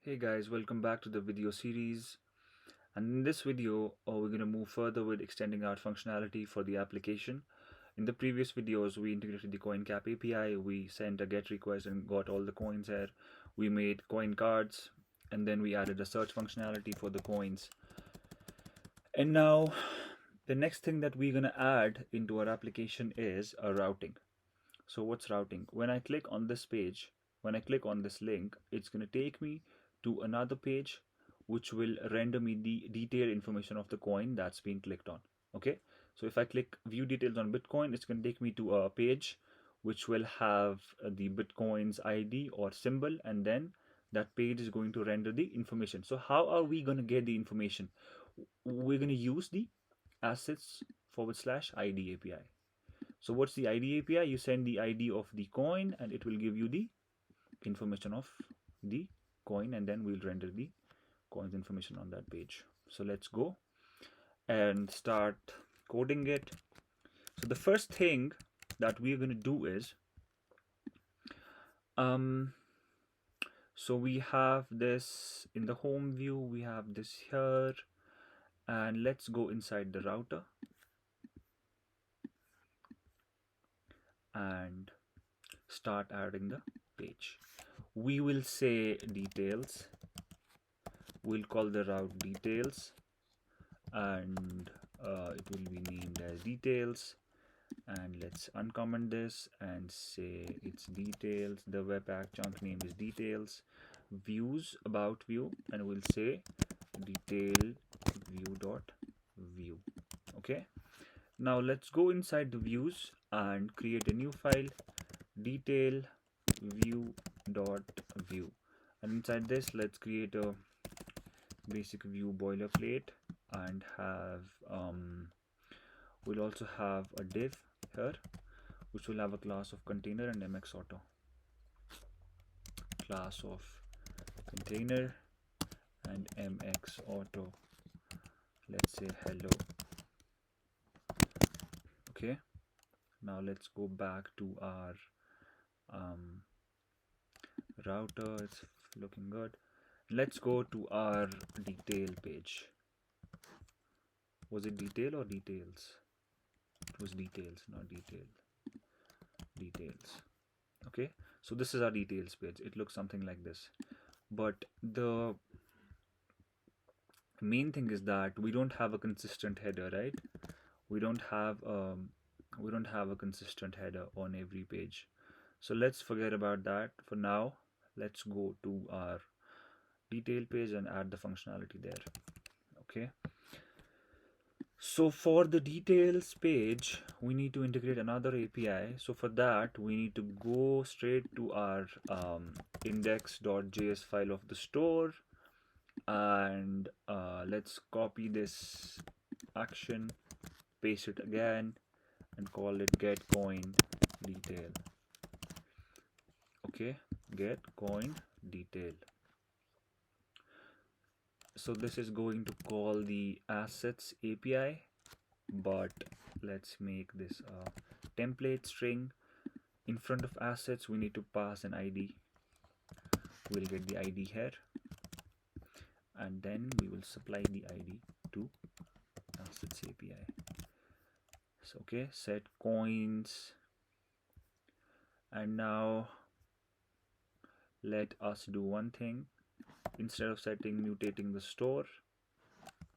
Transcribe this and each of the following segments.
Hey guys, welcome back to the video series. And in this video, we're going to move further with extending our functionality for the application. In the previous videos, we integrated the CoinCap API, we sent a GET request and got all the coins here. We made coin cards, and then we added a search functionality for the coins. And now, the next thing that we're going to add into our application is a routing. So what's routing? When I click on this page, when I click on this link, it's going to take me to another page which will render me the detailed information of the coin that's been clicked on. Okay, so if I click view details on Bitcoin, it's going to take me to a page which will have the Bitcoin's ID or symbol, and then that page is going to render the information. So how are we going to get the information? We're going to use the assets / ID API. So what's the ID API? You send the ID of the coin and it will give you the information of the coin, and then we'll render the coin's information on that page. So let's go and start coding it. So the first thing that we're going to do is so we have this in the home view, we have this here, and let's go inside the router and start adding the page. We will say details, we'll call the route details, and it will be named as details. And let's uncomment this and say it's details. The webpack chunk name is details, views about view, and we'll say detail view.view. Okay, now let's go inside the views and create a new file, detail view.view, and inside this let's create a basic view boilerplate and have we'll also have a div here which will have a class of container and mx auto. Class of container and mx auto, let's say hello. Okay, now let's go back to our router. It's looking good. Let's go to our detail page. Was it detail or details? It was details, not detail. Details. Okay, so this is our details page. It looks something like this, but the main thing is that we don't have a consistent header, right? We don't have a consistent header on every page. So let's forget about that for now. Let's go to our detail page and add the functionality there. Okay, so for the details page, we need to integrate another API. So for that, we need to go straight to our index.js file of the store, and let's copy this action, paste it again, and call it get coin detail. Okay, get coin detail. So this is going to call the assets API, but let's make this a template string. In front of assets, we need to pass an ID. We'll get the ID here, and then we will supply the ID to assets API. So okay, set coins, and now let us do one thing. Instead of mutating the store,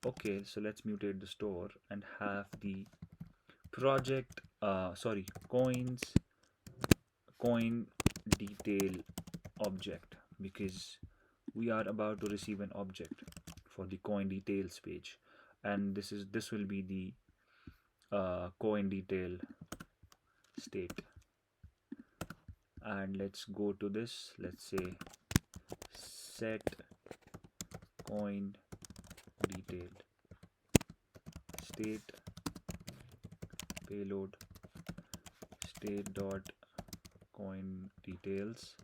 okay, so let's mutate the store and have the project coin detail object, because we are about to receive an object for the coin details page, and this will be the coin detail state. And let's go to this, let's say set coin detail state payload state dot coin details.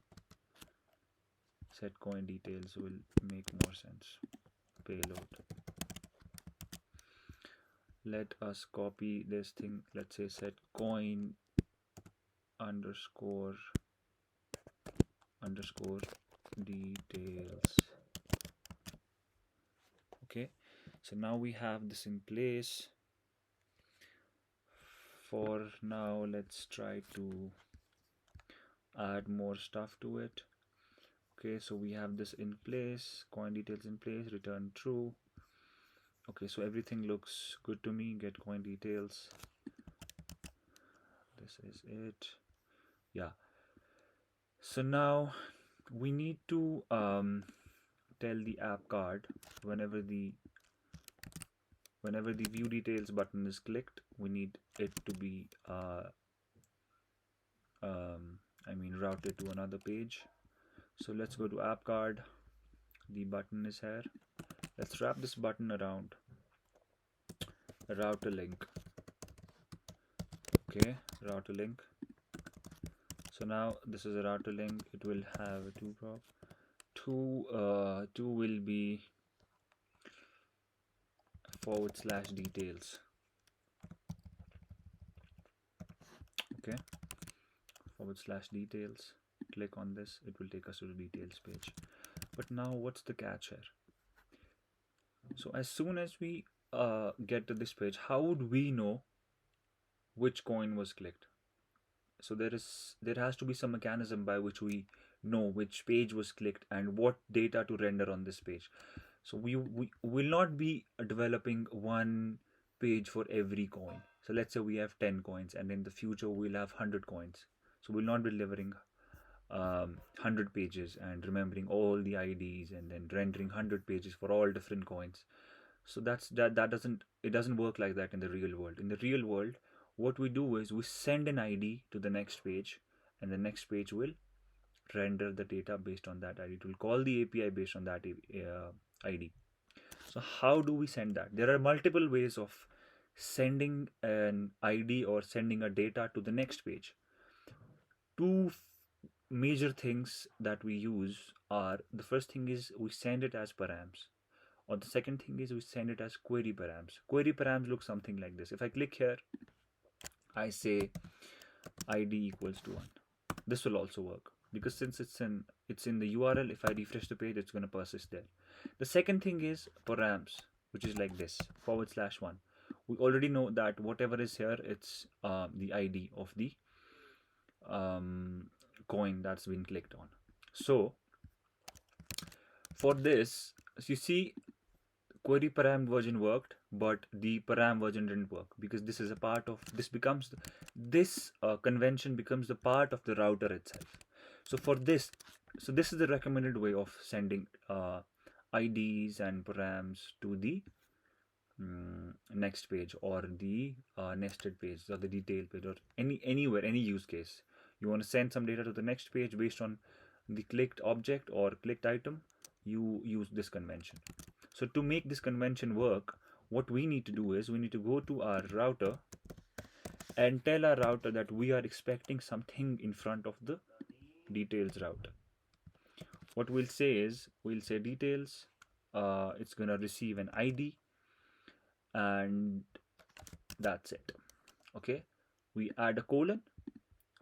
Set coin details will make more sense. Payload. Let us copy this thing. Let's say set coin underscore details So now we have this in place. For now, let's try to add more stuff to it. Okay, so we have this in place, coin details in place, return true. Okay, so everything looks good to me. Get coin details. This is it. Yeah. So now we need to tell the app card whenever the view details button is clicked, we need it to be routed to another page. So let's go to app card. The button is here. Let's wrap this button around a router link. Okay, router link. So now this is a router link. It will have a two prop. Two will be / details. Okay, / details. Click on this. It will take us to the details page. But now what's the catch here? So as soon as we get to this page, how would we know which coin was clicked? So there has to be some mechanism by which we know which page was clicked and what data to render on this page. So we will not be developing one page for every coin. So let's say we have 10 coins and in the future we'll have 100 coins. So we'll not be delivering 100 pages and remembering all the IDs and then rendering 100 pages for all different coins. So that doesn't work like that in the real world. In the real world, what we do is we send an ID to the next page, and the next page will render the data based on that ID. It will call the API based on that ID. So how do we send that? There are multiple ways of sending an ID or sending a data to the next page. Two major things that we use are, the first thing is we send it as params, or the second thing is we send it as query params. Query params look something like this. If I click here, I say id equals to 1. This will also work because since it's in the URL, if I refresh the page, it's going to persist there. The second thing is params, which is like this, /1. We already know that whatever is here, it's the ID of the coin that's been clicked on. So for this, you see, query param version worked, but the param version didn't work because this is a part of this convention becomes the part of the router itself. So for this, this is the recommended way of sending IDs and params to the next page or the nested page or the detail page or anywhere, any use case. You want to send some data to the next page based on the clicked object or clicked item, you use this convention. So to make this convention work, what we need to do is we need to go to our router and tell our router that we are expecting something in front of the details router. What we'll say is, we'll say details, it's gonna receive an ID, and that's it. Okay, we add a colon,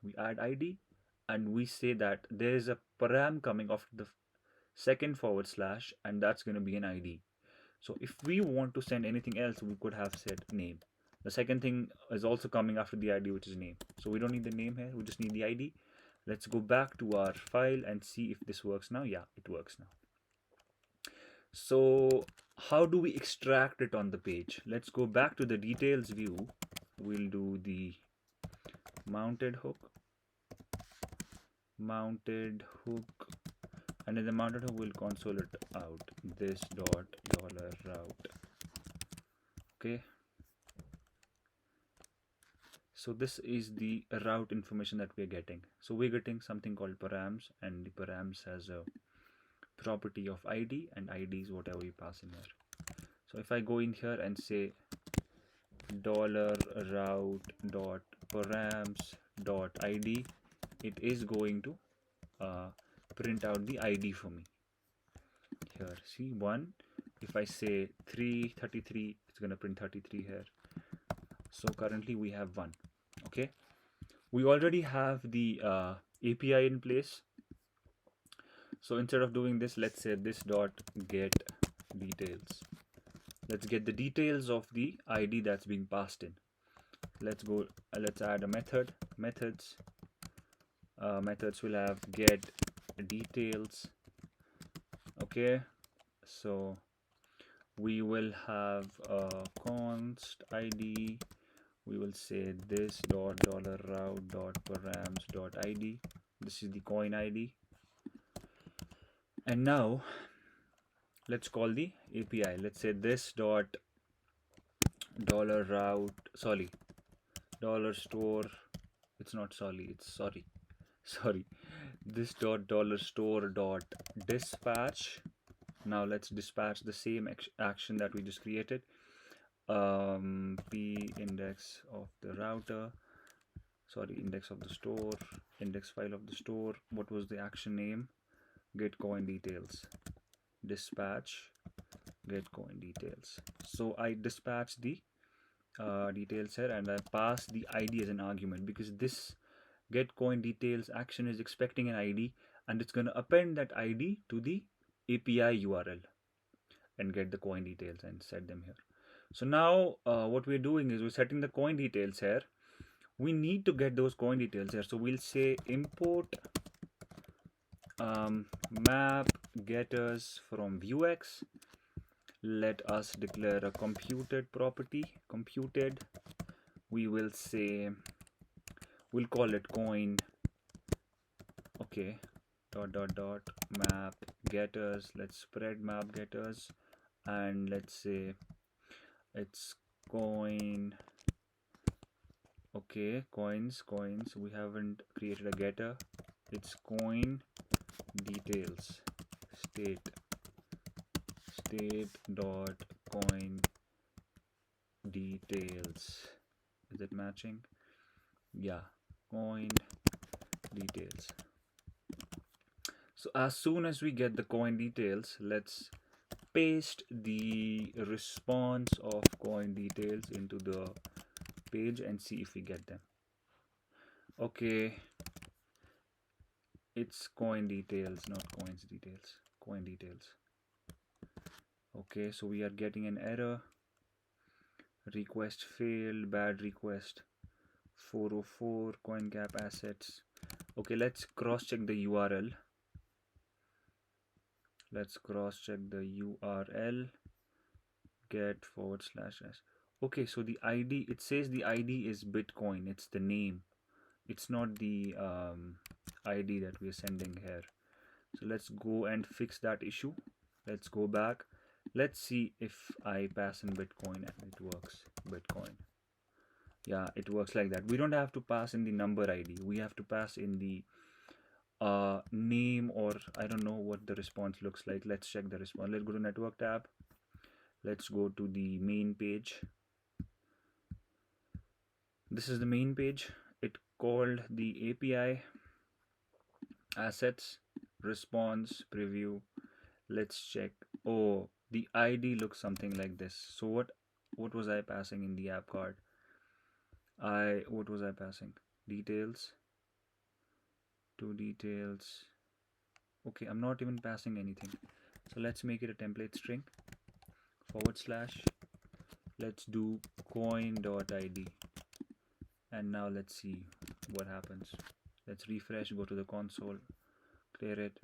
we add ID, and we say that there is a param coming after the second /, and that's going to be an ID. So if we want to send anything else, we could have said name. The second thing is also coming after the ID, which is name. So we don't need the name here, we just need the ID. Let's go back to our file and see if this works now. Yeah, it works now. So how do we extract it on the page? Let's go back to the details view. We'll do the mounted hook, and in the mounted hook we'll console it out, this dot $route. Okay, so this is the route information that we're getting. So we're getting something called params, and the params has a property of ID, and ID is whatever we pass in here. So if I go in here and say $route.params.id, it is going to print out the ID for me. Here, see 1. If I say 333, it's going to print 33 here. So currently we have 1. Okay, we already have the API in place. So instead of doing this, let's say this dot get details. let's get the details of the ID that's being passed in. Let's add a method. Methods will have get details. Okay, so we will have a const ID. We will say this dot dollar route dot params dot ID. This is the coin ID. And now let's call the API. Let's say this dot dollar route, sorry, dollar store. It's not sorry, it's sorry. Sorry. This dot dollar store dot dispatch. Now let's dispatch the same action that we just created. P index of the router, sorry, index of the store, index file of the store. What was the action name? Get coin details. Dispatch get coin details. So I dispatch the details here, and I pass the ID as an argument, because this get coin details action is expecting an ID, and it's going to append that ID to the API URL and get the coin details and set them here. So now what we're doing is we're setting the coin details here. We need to get those coin details here, so we'll say import map getters from vuex. Let us declare a computed property. Computed, we will say, we'll call it coin. Okay, dot dot dot map getters. Let's spread map getters, and let's say it's coin. Okay, coins. We haven't created a getter. It's coin details. State dot coin details. Is it matching? Yeah, coin details. So as soon as we get the coin details, let's paste the response of coin details into the page and see if we get them. Okay, it's coin details, not coins details. Coin details. Okay, so we are getting an error. Request failed, bad request. 404 CoinGap assets. Okay, let's cross check the URL. Let's cross check the URL. Get /s. Okay, so the ID, it says the ID is Bitcoin. It's the name. It's not the ID that we're sending here. So let's go and fix that issue. Let's go back. Let's see if I pass in Bitcoin and it works. Bitcoin. Yeah, it works like that. We don't have to pass in the number ID. We have to pass in the name, or I don't know what the response looks like. Let's check the response. Let's go to network tab. Let's go to the main page. This is the main page. It called the API assets response preview. Let's check. Oh, the ID looks something like this. So what was I passing in the app card? What was I passing? Details to details. Okay, I'm not even passing anything. So let's make it a template string / let's do coin.id, and now let's see what happens. Let's refresh, go to the console, clear it.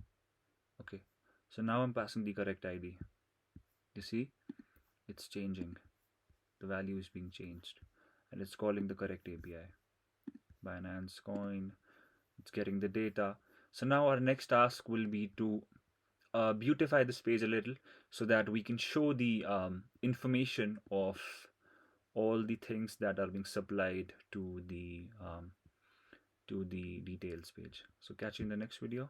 Okay, so now I'm passing the correct ID. You see, it's changing. The value is being changed, and it's calling the correct API. Binance Coin. It's getting the data. So now our next task will be to beautify this page a little so that we can show the information of all the things that are being supplied to the details page. So catch you in the next video.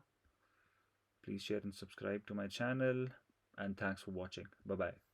Please share and subscribe to my channel, and thanks for watching. Bye bye.